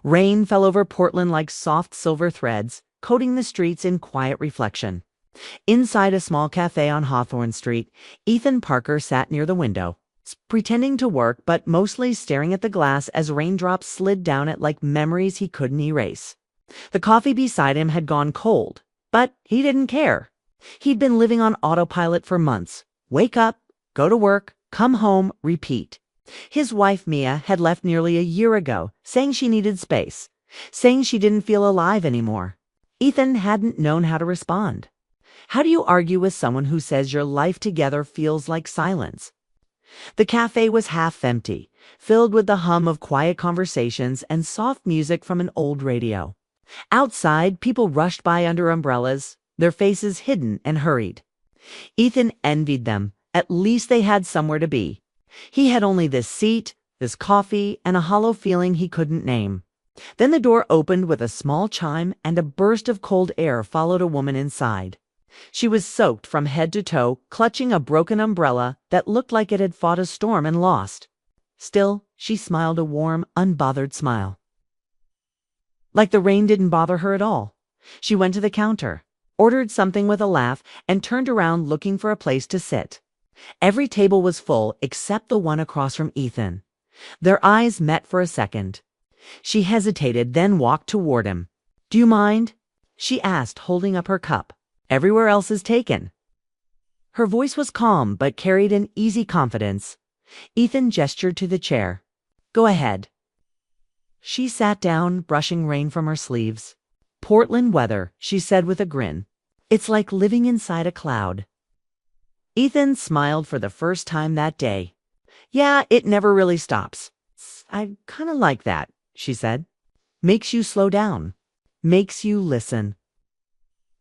Rain fell over Portland like soft silver threads, coating the streets in quiet reflection. Inside a small cafe on Hawthorne Street, Ethan Parker sat near the window, pretending to work but mostly staring at the glass as raindrops slid down it like memories he couldn't erase. The coffee beside him had gone cold, but he didn't care. He'd been living on autopilot for months. Wake up, go to work, come home, repeat. His wife, Mia, had left nearly a year ago, saying she needed space, saying she didn't feel alive anymore. Ethan hadn't known how to respond. How do you argue with someone who says your life together feels like silence? The cafe was half empty, filled with the hum of quiet conversations and soft music from an old radio. Outside, people rushed by under umbrellas, their faces hidden and hurried. Ethan envied them. At least they had somewhere to be. He had only this seat, this coffee, and a hollow feeling he couldn't name. Then the door opened with a small chime, and a burst of cold air followed a woman inside. She was soaked from head to toe, clutching a broken umbrella that looked like it had fought a storm and lost. Still, she smiled a warm, unbothered smile. Like the rain didn't bother her at all. She went to the counter, ordered something with a laugh, and turned around looking for a place to sit. Every table was full except the one across from Ethan. Their eyes met for a second. She hesitated, then walked toward him. "Do you mind?" she asked, holding up her cup. "Everywhere else is taken." Her voice was calm but carried an easy confidence. Ethan gestured to the chair. "Go ahead." She sat down, brushing rain from her sleeves. "Portland weather," she said with a grin. "It's like living inside a cloud." Ethan smiled for the first time that day. "Yeah, it never really stops." "I kind of like that," she said. "Makes you slow down. Makes you listen."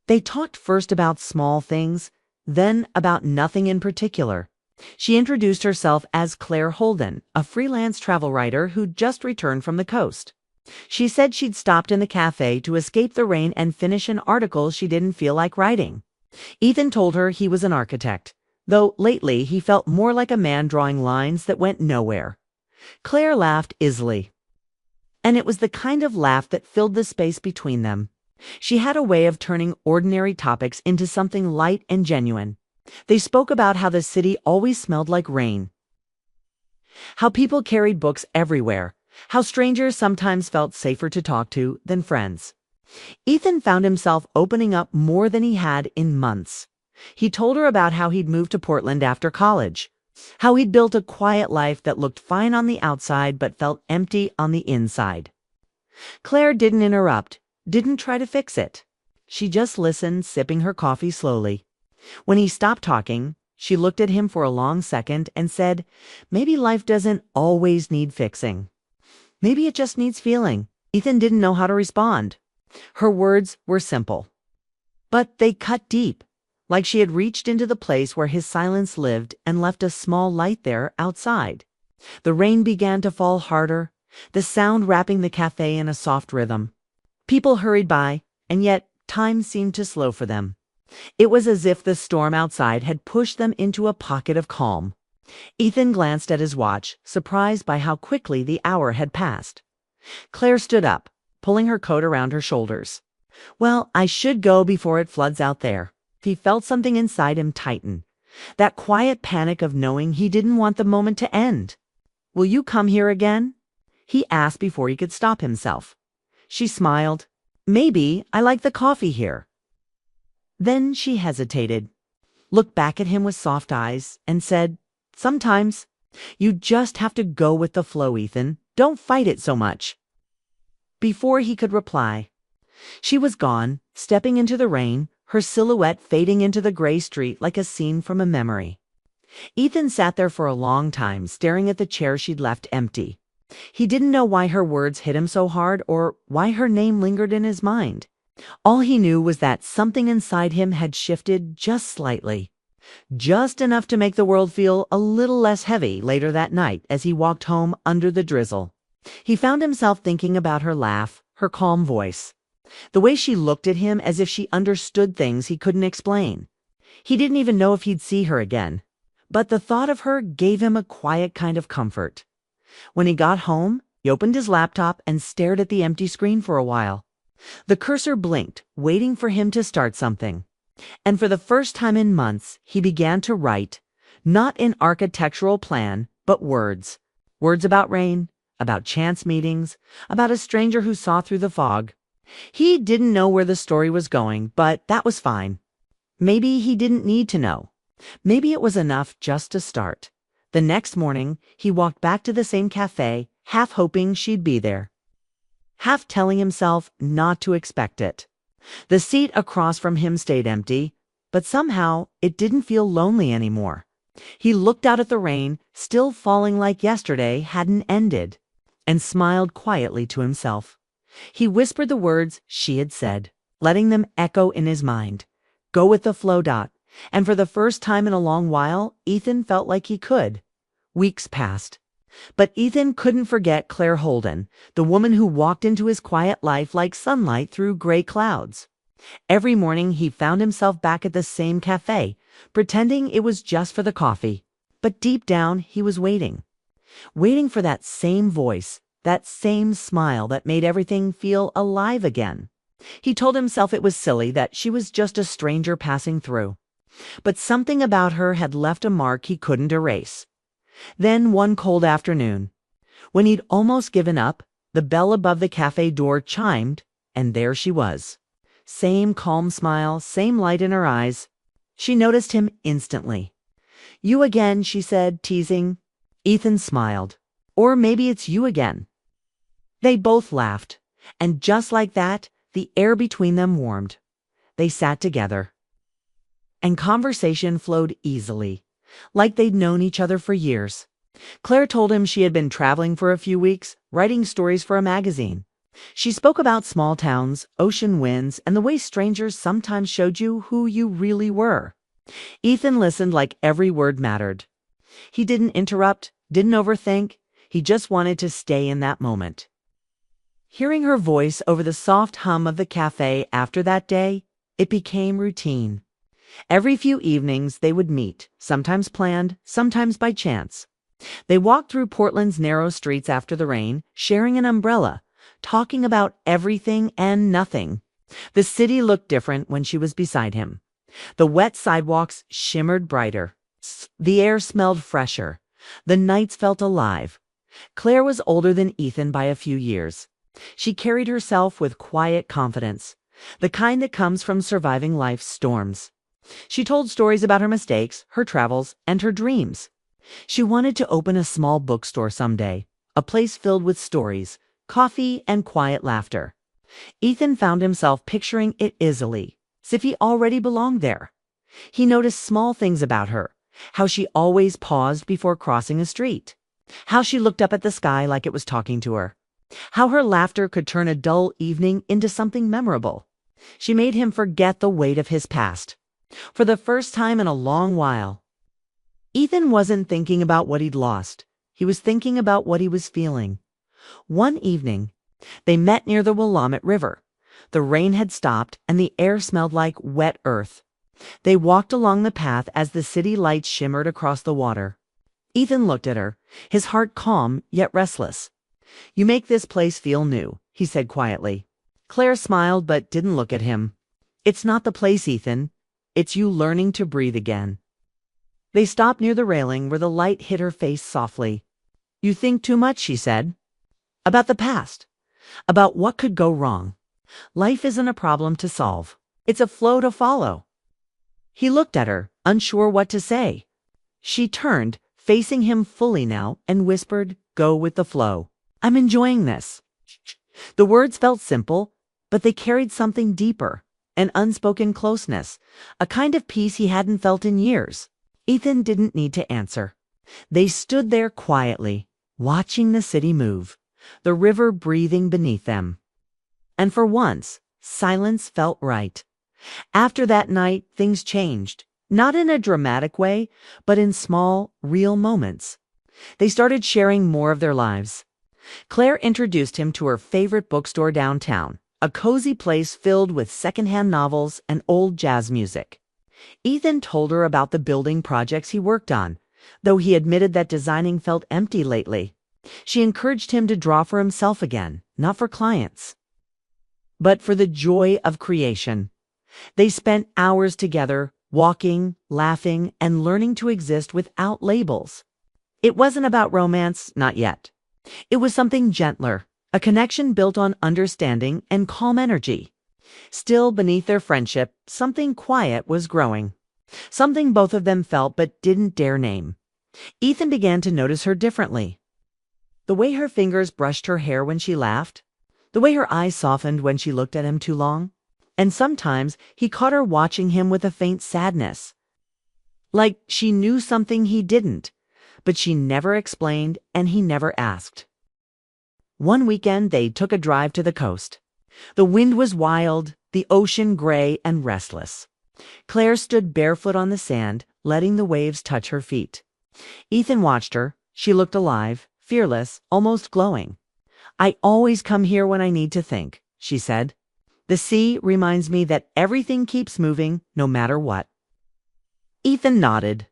They talked first about small things, then about nothing in particular. She introduced herself as Claire Holden, a freelance travel writer who'd just returned from the coast. She said she'd stopped in the cafe to escape the rain and finish an article she didn't feel like writing. Ethan told her he was an architect, though lately he felt more like a man drawing lines that went nowhere. Claire laughed easily, and it was the kind of laugh that filled the space between them. She had a way of turning ordinary topics into something light and genuine. They spoke about how the city always smelled like rain, how people carried books everywhere, how strangers sometimes felt safer to talk to than friends. Ethan found himself opening up more than he had in months. He told her about how he'd moved to Portland after college, how he'd built a quiet life that looked fine on the outside but felt empty on the inside. Claire didn't interrupt, didn't try to fix it. She just listened, sipping her coffee slowly. When he stopped talking, she looked at him for a long second and said, "Maybe life doesn't always need fixing. Maybe it just needs feeling." Ethan didn't know how to respond. Her words were simple, but they cut deep, like she had reached into the place where his silence lived and left a small light there outside. The rain began to fall harder, the sound wrapping the cafe in a soft rhythm. People hurried by, and yet time seemed to slow for them. It was as if the storm outside had pushed them into a pocket of calm. Ethan glanced at his watch, surprised by how quickly the hour had passed. Claire stood up, pulling her coat around her shoulders. "Well, I should go before it floods out there." He felt something inside him tighten, that quiet panic of knowing he didn't want the moment to end. "Will you come here again?" he asked before he could stop himself. She smiled. "Maybe. I like the coffee here." Then she hesitated, looked back at him with soft eyes, and said, "Sometimes. You just have to go with the flow, Ethan. Don't fight it so much." Before he could reply, she was gone, stepping into the rain, her silhouette fading into the gray street like a scene from a memory. Ethan sat there for a long time, staring at the chair she'd left empty. He didn't know why her words hit him so hard or why her name lingered in his mind. All he knew was that something inside him had shifted just slightly, just enough to make the world feel a little less heavy later that night as he walked home under the drizzle. He found himself thinking about her laugh, her calm voice, the way she looked at him as if she understood things he couldn't explain. He didn't even know if he'd see her again, but the thought of her gave him a quiet kind of comfort. When he got home, He opened his laptop and stared at the empty screen for a while. The cursor blinked, waiting for him to start something. And for the first time in months, he began to write, not an architectural plan, but words. Words about rain, about chance meetings, about a stranger who saw through the fog. He didn't know where the story was going, but that was fine. Maybe he didn't need to know. Maybe it was enough just to start. The next morning, he walked back to the same cafe, half hoping she'd be there, half telling himself not to expect it. The seat across from him stayed empty, but somehow it didn't feel lonely anymore. He looked out at the rain, still falling like yesterday hadn't ended, and smiled quietly to himself. He whispered the words she had said, letting them echo in his mind. Go with the flow. And for the first time in a long while, Ethan felt like he could. Weeks passed. But Ethan couldn't forget Claire Holden, the woman who walked into his quiet life like sunlight through gray clouds. Every morning he found himself back at the same cafe, pretending it was just for the coffee. But deep down he was waiting. Waiting for that same voice, that same smile that made everything feel alive again. He told himself it was silly, that she was just a stranger passing through. But something about her had left a mark he couldn't erase. Then one cold afternoon, when he'd almost given up, the bell above the cafe door chimed, and there she was. Same calm smile, same light in her eyes. She noticed him instantly. You again, she said, teasing. Ethan smiled. Or maybe it's you again. They both laughed, and just like that, the air between them warmed. They sat together, and conversation flowed easily, like they'd known each other for years. Claire told him she had been traveling for a few weeks, writing stories for a magazine. She spoke about small towns, ocean winds, and the way strangers sometimes showed you who you really were. Ethan listened like every word mattered. He didn't interrupt, didn't overthink. He just wanted to stay in that moment. Hearing her voice over the soft hum of the cafe after that day, it became routine. Every few evenings they would meet, sometimes planned, sometimes by chance. They walked through Portland's narrow streets after the rain, sharing an umbrella, talking about everything and nothing. The city looked different when she was beside him. The wet sidewalks shimmered brighter. The air smelled fresher. The nights felt alive. Claire was older than Ethan by a few years. She carried herself with quiet confidence, the kind that comes from surviving life's storms. She told stories about her mistakes, her travels, and her dreams. She wanted to open a small bookstore someday, a place filled with stories, coffee, and quiet laughter. Ethan found himself picturing it easily, as if he already belonged there. He noticed small things about her, how she always paused before crossing a street, how she looked up at the sky like it was talking to her, how her laughter could turn a dull evening into something memorable. She made him forget the weight of his past. For the first time in a long while, Ethan wasn't thinking about what he'd lost. He was thinking about what he was feeling. One evening, they met near the Willamette River. The rain had stopped, and the air smelled like wet earth. They walked along the path as the city lights shimmered across the water. Ethan looked at her, his heart calm yet restless. You make this place feel new, he said quietly. Claire smiled but didn't look at him. It's not the place, Ethan. It's you learning to breathe again. They stopped near the railing where the light hit her face softly. You think too much, she said. About the past. About what could go wrong. Life isn't a problem to solve. It's a flow to follow. He looked at her, unsure what to say. She turned, facing him fully now, and whispered, Go with the flow. I'm enjoying this. The words felt simple, but they carried something deeper, an unspoken closeness, a kind of peace he hadn't felt in years. Ethan didn't need to answer. They stood there quietly, watching the city move, the river breathing beneath them. And for once, silence felt right. After that night, things changed, not in a dramatic way, but in small, real moments. They started sharing more of their lives. Claire introduced him to her favorite bookstore downtown, a cozy place filled with secondhand novels and old jazz music. Ethan told her about the building projects he worked on, though he admitted that designing felt empty lately. She encouraged him to draw for himself again, not for clients, but for the joy of creation. They spent hours together, walking, laughing, and learning to exist without labels. It wasn't about romance, not yet. It was something gentler, a connection built on understanding and calm energy. Still, beneath their friendship, something quiet was growing. Something both of them felt but didn't dare name. Ethan began to notice her differently. The way her fingers brushed her hair when she laughed, the way her eyes softened when she looked at him too long, and sometimes he caught her watching him with a faint sadness. Like she knew something he didn't, but she never explained and he never asked. One weekend they took a drive to the coast. The wind was wild, the ocean gray and restless. Claire stood barefoot on the sand, letting the waves touch her feet. Ethan watched her. She looked alive, fearless, almost glowing. "I always come here when I need to think," she said. "The sea reminds me that everything keeps moving, no matter what." Ethan nodded.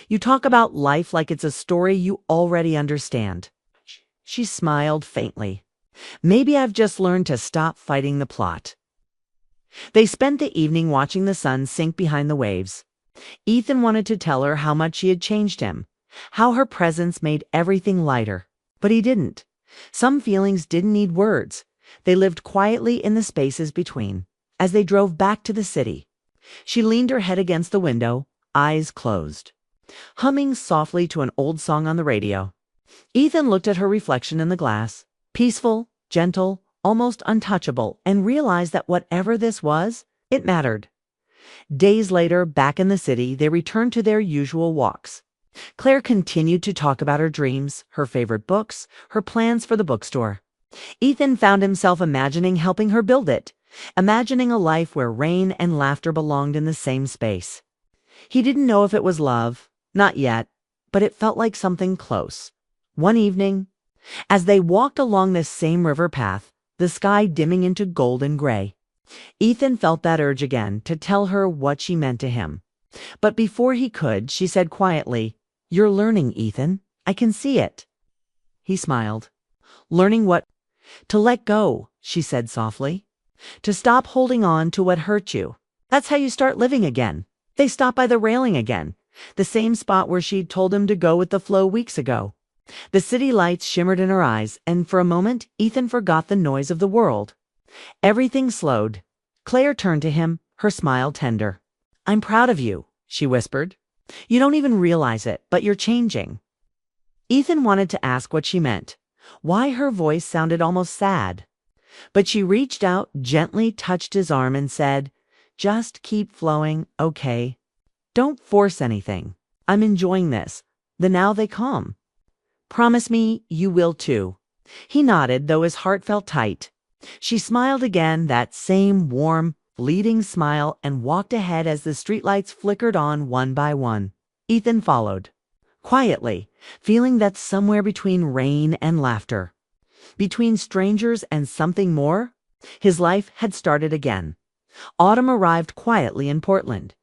"You talk about life like it's a story you already understand." She smiled faintly. "Maybe I've just learned to stop fighting the plot." They spent the evening watching the sun sink behind the waves. Ethan wanted to tell her how much she had changed him, how her presence made everything lighter, but he didn't. Some feelings didn't need words. They lived quietly in the spaces between. As they drove back to the city, she leaned her head against the window, eyes closed, humming softly to an old song on the radio. Ethan looked at her reflection in the glass, peaceful, gentle, almost untouchable, and realized that whatever this was, it mattered. Days later, back in the city, they returned to their usual walks. Claire continued to talk about her dreams, her favorite books, her plans for the bookstore. Ethan found himself imagining helping her build it, imagining a life where rain and laughter belonged in the same space. He didn't know if it was love, not yet, but it felt like something close. One evening, as they walked along this same river path, the sky dimming into gold and gray, Ethan felt that urge again to tell her what she meant to him. But before he could, she said quietly, "You're learning, Ethan. I can see it." He smiled. "Learning what?" "To let go," she said softly. "To stop holding on to what hurt you. That's how you start living again." They stopped by the railing again, the same spot where she'd told him to go with the flow weeks ago. The city lights shimmered in her eyes, and for a moment, Ethan forgot the noise of the world. Everything slowed. Claire turned to him, her smile tender. "I'm proud of you," she whispered. "You don't even realize it, but you're changing." Ethan wanted to ask what she meant, why her voice sounded almost sad. But she reached out, gently touched his arm and said, "Just keep flowing, okay? Don't force anything. I'm enjoying this. The now they come. Promise me you will too." He nodded, though his heart felt tight. She smiled again, that same warm, fleeting smile, and walked ahead as the streetlights flickered on one by one. Ethan followed, quietly, feeling that somewhere between rain and laughter, between strangers and something more, his life had started again. Autumn arrived quietly in Portland,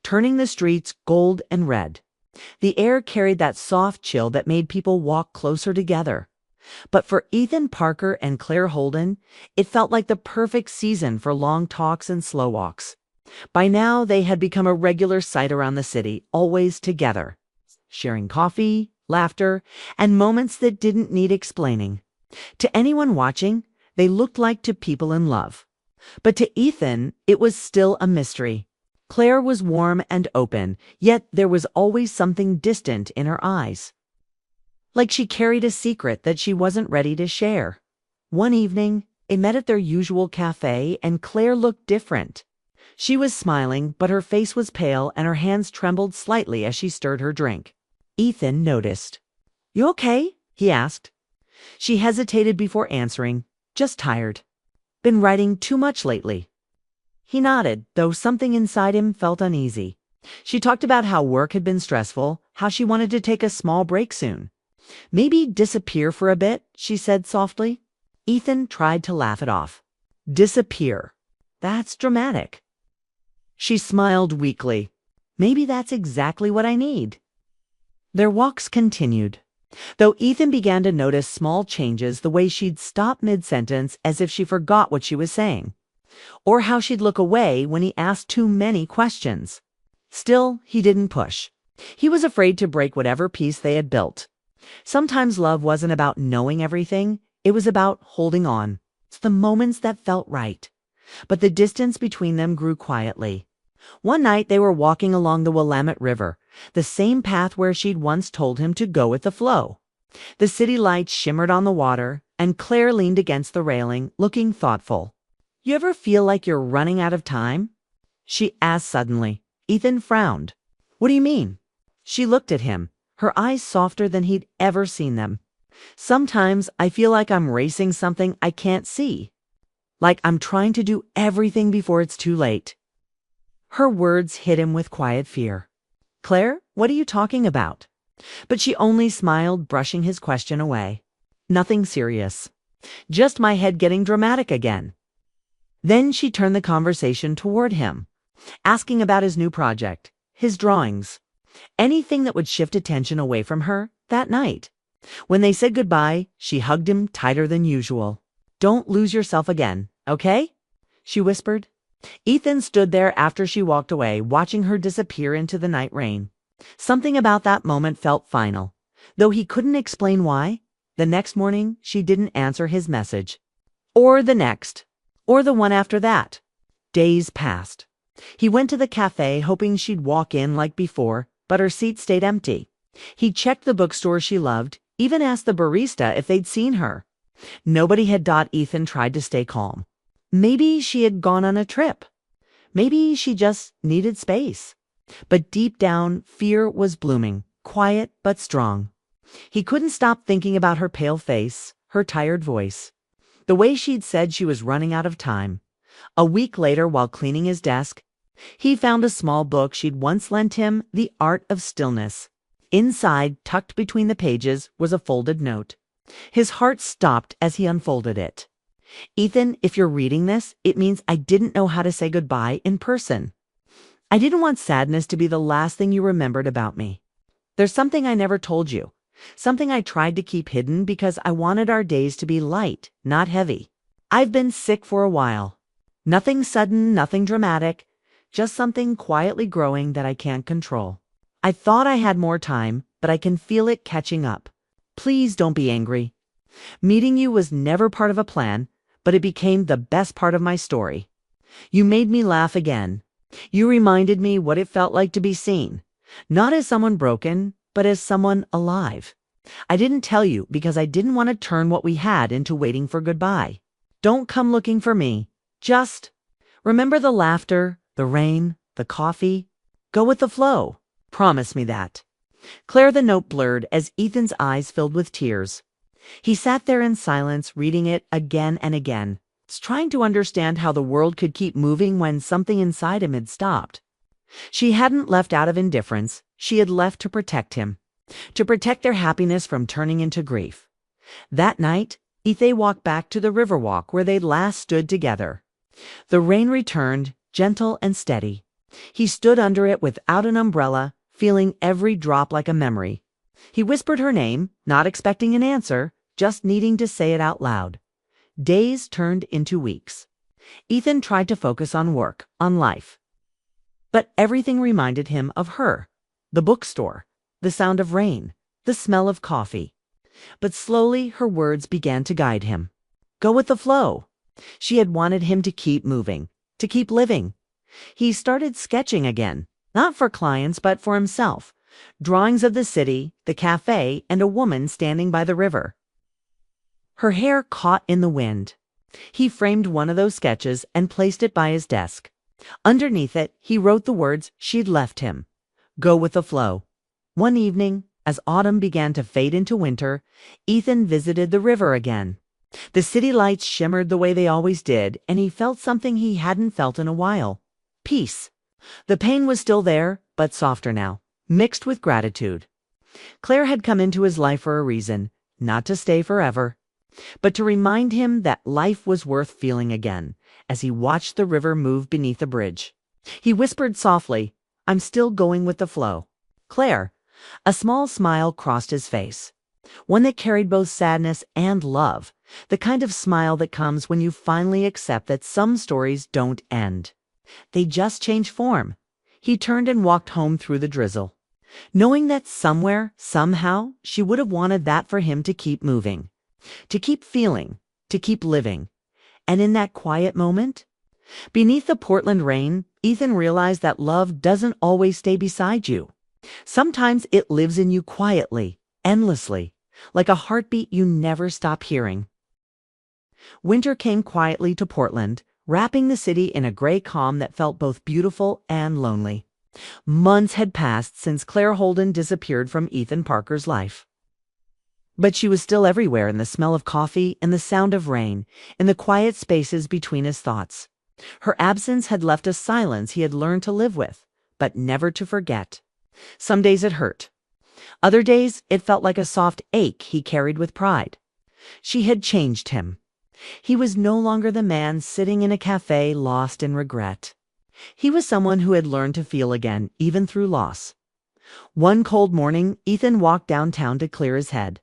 turning the streets gold and red. The air carried that soft chill that made people walk closer together. But for Ethan Parker and Claire Holden, it felt like the perfect season for long talks and slow walks. By now, they had become a regular sight around the city, always together, sharing coffee, laughter, and moments that didn't need explaining. To anyone watching, they looked like two people in love. But to Ethan, it was still a mystery. Claire was warm and open, yet there was always something distant in her eyes. Like she carried a secret that she wasn't ready to share. One evening, they met at their usual cafe, and Claire looked different. She was smiling, but her face was pale and her hands trembled slightly as she stirred her drink. Ethan noticed. "You okay?" he asked. She hesitated before answering. "Just tired. Been writing too much lately." He nodded, though something inside him felt uneasy. She talked about how work had been stressful, how she wanted to take a small break soon. "Maybe disappear for a bit," she said softly. Ethan tried to laugh it off. "Disappear? That's dramatic." She smiled weakly. "Maybe that's exactly what I need." Their walks continued. Though Ethan began to notice small changes, the way she'd stop mid-sentence as if she forgot what she was saying, or how she'd look away when he asked too many questions. Still, he didn't push. He was afraid to break whatever peace they had built. Sometimes love wasn't about knowing everything, it was about holding on to the moments that felt right. But the distance between them grew quietly. One night they were walking along the Willamette River, the same path where she'd once told him to go with the flow. The city lights shimmered on the water, and Claire leaned against the railing, looking thoughtful. "You ever feel like you're running out of time?" she asked suddenly. Ethan frowned. "What do you mean?" She looked at him, her eyes softer than he'd ever seen them. "Sometimes I feel like I'm racing something I can't see. Like I'm trying to do everything before it's too late." Her words hit him with quiet fear. "Claire, what are you talking about?" But she only smiled, brushing his question away. "Nothing serious. Just my head getting dramatic again." Then she turned the conversation toward him, asking about his new project, his drawings, anything that would shift attention away from her that night. When they said goodbye, she hugged him tighter than usual. "Don't lose yourself again, okay?" she whispered. Ethan stood there after she walked away, watching her disappear into the night rain. Something about that moment felt final. Though he couldn't explain why, the next morning she didn't answer his message. Or the next. Or the one after that. Days passed. He went to the cafe hoping she'd walk in like before, but her seat stayed empty. He checked the bookstore she loved, even asked the barista if they'd seen her. Nobody had. Ethan tried to stay calm. Maybe she had gone on a trip. Maybe she just needed space. But deep down, fear was blooming, quiet but strong. He couldn't stop thinking about her pale face, her tired voice, the way she'd said she was running out of time. A week later, while cleaning his desk, he found a small book she'd once lent him, The Art of Stillness. Inside, tucked between the pages, was a folded note. His heart stopped as he unfolded it. "Ethan, if you're reading this, it means I didn't know how to say goodbye in person. I didn't want sadness to be the last thing you remembered about me. There's something I never told you, something I tried to keep hidden because I wanted our days to be light, not heavy. I've been sick for a while. Nothing sudden, nothing dramatic, just something quietly growing that I can't control. I thought I had more time, but I can feel it catching up. Please don't be angry. Meeting you was never part of a plan, but it became the best part of my story. You made me laugh again. You reminded me what it felt like to be seen, not as someone broken, but as someone alive. I didn't tell you because I didn't want to turn what we had into waiting for goodbye. Don't come looking for me. Just remember the laughter, the rain, the coffee. Go with the flow. Promise me that." Claire, the note blurred as Ethan's eyes filled with tears. He sat there in silence, reading it again and again, trying to understand how the world could keep moving when something inside him had stopped. She hadn't left out of indifference. She had left to protect him, to protect their happiness from turning into grief. That night, Ethan walked back to the Riverwalk where they'd last stood together. The rain returned, gentle and steady. He stood under it without an umbrella, feeling every drop like a memory. He whispered her name, not expecting an answer, just needing to say it out loud. Days turned into weeks. Ethan tried to focus on work, on life. But everything reminded him of her. The bookstore, the sound of rain, the smell of coffee. But slowly her words began to guide him. Go with the flow. She had wanted him to keep moving, to keep living. He started sketching again, not for clients but for himself. Drawings of the city, the cafe, and a woman standing by the river. Her hair caught in the wind. He framed one of those sketches and placed it by his desk. Underneath it, he wrote the words she'd left him. Go with the flow. One evening, as autumn began to fade into winter, Ethan visited the river again. The city lights shimmered the way they always did, and he felt something he hadn't felt in a while. Peace. The pain was still there, but softer now, mixed with gratitude. Claire had come into his life for a reason, not to stay forever, but to remind him that life was worth feeling again, as he watched the river move beneath the bridge. He whispered softly, I'm still going with the flow. Claire. A small smile crossed his face. one that carried both sadness and love, the kind of smile that comes when you finally accept that some stories don't end. They just change form. He turned and walked home through the drizzle, knowing that somewhere, somehow, she would have wanted that for him to keep moving, to keep feeling, to keep living. And in that quiet moment, beneath the Portland rain, Ethan realized that love doesn't always stay beside you. Sometimes it lives in you quietly, endlessly, like a heartbeat you never stop hearing. Winter came quietly to Portland, wrapping the city in a gray calm that felt both beautiful and lonely. Months had passed since Claire Holden disappeared from Ethan Parker's life. But she was still everywhere, in the smell of coffee, in the sound of rain, in the quiet spaces between his thoughts. Her absence had left a silence he had learned to live with, but never to forget. Some days it hurt. Other days it felt like a soft ache he carried with pride. She had changed him. He was no longer the man sitting in a cafe lost in regret. He was someone who had learned to feel again, even through loss. One cold morning, Ethan walked downtown to clear his head.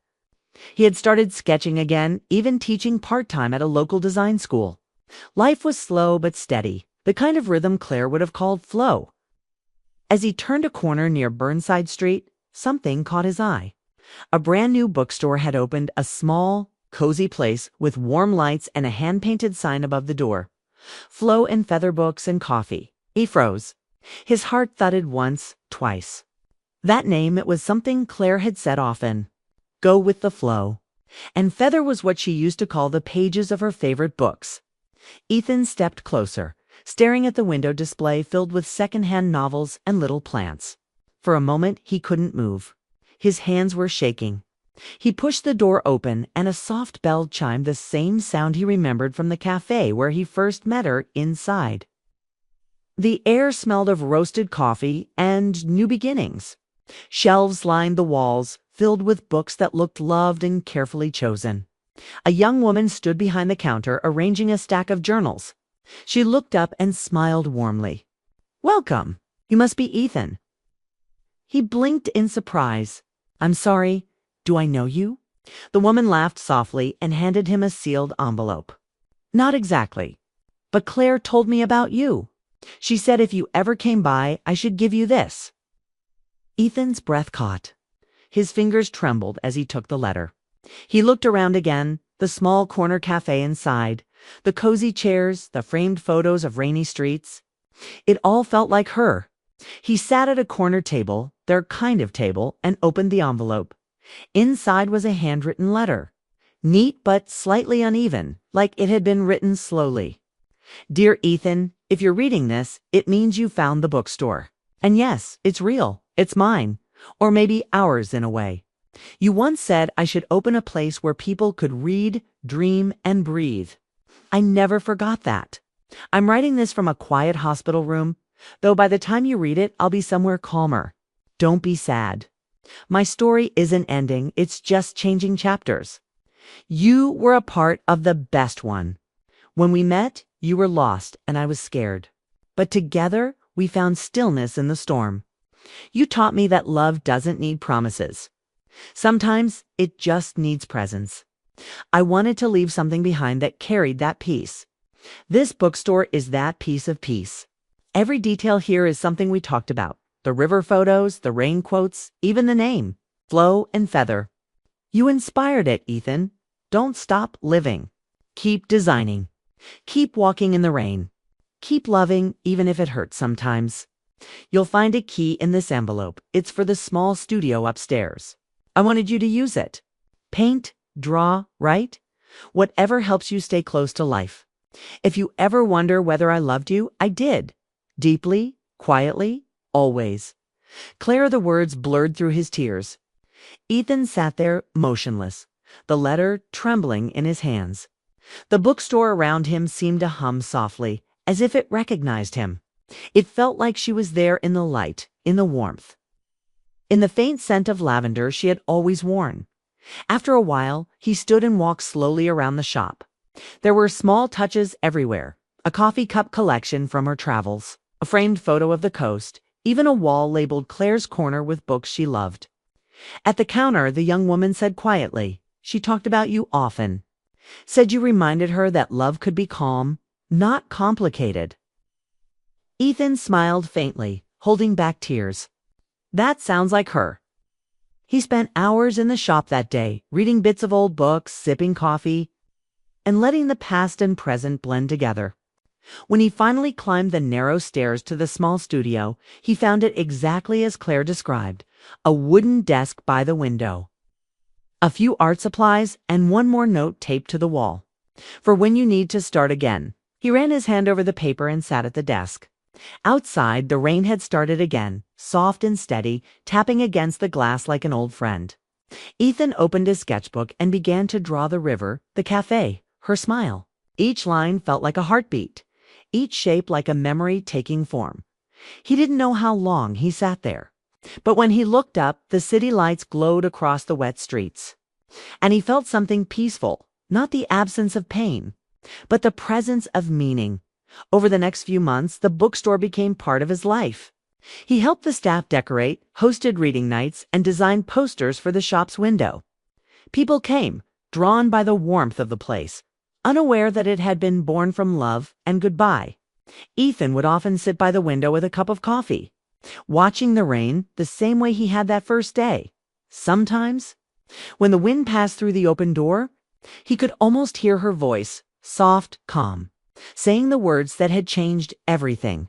He had started sketching again, even teaching part-time at a local design school. Life was slow but steady, the kind of rhythm Claire would have called flow. As he turned a corner near Burnside Street, something caught his eye. A brand new bookstore had opened, a small, cozy place with warm lights and a hand-painted sign above the door. Flow and Feather books and coffee. He froze. His heart thudded once, twice. That name, it was something Claire had said often. Go with the flow. And Feather was what she used to call the pages of her favorite books. Ethan stepped closer, staring at the window display filled with secondhand novels and little plants. For a moment, he couldn't move. His hands were shaking. He pushed the door open, and a soft bell chimed, the same sound he remembered from the cafe where he first met her inside. The air smelled of roasted coffee and new beginnings. Shelves lined the walls, filled with books that looked loved and carefully chosen. A young woman stood behind the counter, arranging a stack of journals. She looked up and smiled warmly. "Welcome. You must be Ethan." He blinked in surprise. "I'm sorry. Do I know you?" The woman laughed softly and handed him a sealed envelope. "Not exactly. But Claire told me about you. She said if you ever came by, I should give you this." Ethan's breath caught. His fingers trembled as he took the letter. He looked around again, the small corner cafe inside, the cozy chairs, the framed photos of rainy streets. It all felt like her. He sat at a corner table, their kind of table, and opened the envelope. Inside was a handwritten letter, neat but slightly uneven, like it had been written slowly. "Dear Ethan, if you're reading this, it means you found the bookstore. And yes, it's real. It's mine. Or maybe ours in a way. You once said I should open a place where people could read, dream, and breathe. I never forgot that. I'm writing this from a quiet hospital room, though by the time you read it, I'll be somewhere calmer. Don't be sad. My story isn't ending, it's just changing chapters. You were a part of the best one. When we met, you were lost and I was scared. But together, we found stillness in the storm. You taught me that love doesn't need promises. Sometimes it just needs presence. I wanted to leave something behind that carried that peace. This bookstore is that piece of peace. Every detail here is something we talked about. The river photos, the rain quotes, even the name, Flow and Feather. You inspired it, Ethan. Don't stop living. Keep designing. Keep walking in the rain. Keep loving, even if it hurts sometimes. You'll find a key in this envelope. It's for the small studio upstairs. I wanted you to use it. Paint, draw, write. Whatever helps you stay close to life. If you ever wonder whether I loved you, I did. Deeply, quietly, always. Claire, the words blurred through his tears. Ethan sat there, motionless, the letter trembling in his hands. The bookstore around him seemed to hum softly, as if it recognized him. It felt like she was there in the light, in the warmth, in the faint scent of lavender she had always worn. After a while, he stood and walked slowly around the shop. There were small touches everywhere. A coffee cup collection from her travels, a framed photo of the coast, even a wall labeled Claire's Corner with books she loved. At the counter, the young woman said quietly, "She talked about you often. Said you reminded her that love could be calm, not complicated." Ethan smiled faintly, holding back tears. That sounds like her. He spent hours in the shop that day, reading bits of old books, sipping coffee, and letting the past and present blend together. When he finally climbed the narrow stairs to the small studio, he found it exactly as Claire described, a wooden desk by the window, a few art supplies, and one more note taped to the wall. "For when you need to start again." He ran his hand over the paper and sat at the desk. Outside, the rain had started again, soft and steady, tapping against the glass like an old friend. Ethan opened his sketchbook and began to draw the river, the cafe, her smile. Each line felt like a heartbeat, each shape like a memory taking form. He didn't know how long he sat there, but when he looked up, the city lights glowed across the wet streets. And he felt something peaceful, not the absence of pain, but the presence of meaning. Over the next few months, the bookstore became part of his life. He helped the staff decorate, hosted reading nights, and designed posters for the shop's window. People came, drawn by the warmth of the place, unaware that it had been born from love and goodbye. Ethan would often sit by the window with a cup of coffee, watching the rain the same way he had that first day. Sometimes, when the wind passed through the open door, he could almost hear her voice, soft, calm, saying the words that had changed everything.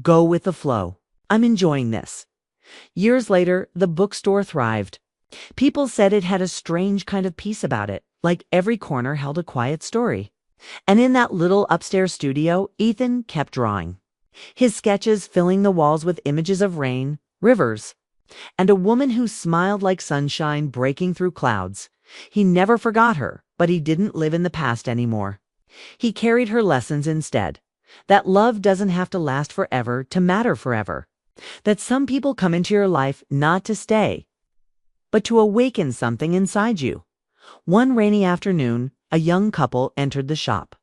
"Go with the flow. I'm enjoying this." Years later, the bookstore thrived. People said it had a strange kind of peace about it, like every corner held a quiet story. And in that little upstairs studio, Ethan kept drawing, his sketches filling the walls with images of rain, rivers, and a woman who smiled like sunshine breaking through clouds. He never forgot her, but he didn't live in the past anymore. He carried her lessons instead, that love doesn't have to last forever to matter forever, that some people come into your life not to stay, but to awaken something inside you. One rainy afternoon, a young couple entered the shop.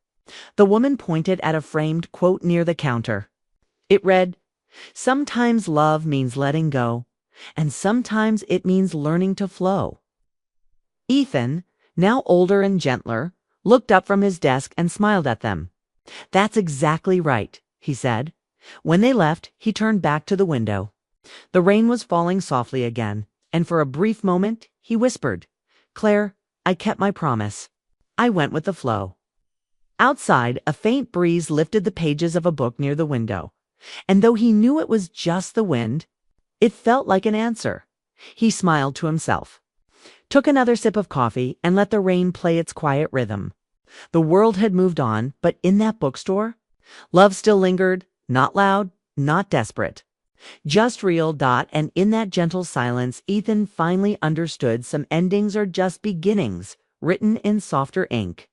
The woman pointed at a framed quote near the counter. It read, "Sometimes love means letting go, and sometimes it means learning to flow." Ethan, now older and gentler, looked up from his desk and smiled at them. "That's exactly right," he said. When they left, he turned back to the window. The rain was falling softly again, and for a brief moment, he whispered, "Claire, I kept my promise. I went with the flow." Outside, a faint breeze lifted the pages of a book near the window, and though he knew it was just the wind, it felt like an answer. He smiled to himself, took another sip of coffee, and let the rain play its quiet rhythm. The world had moved on, but in that bookstore, love still lingered, not loud, not desperate, just real. And in that gentle silence, Ethan finally understood some endings are just beginnings, written in softer ink.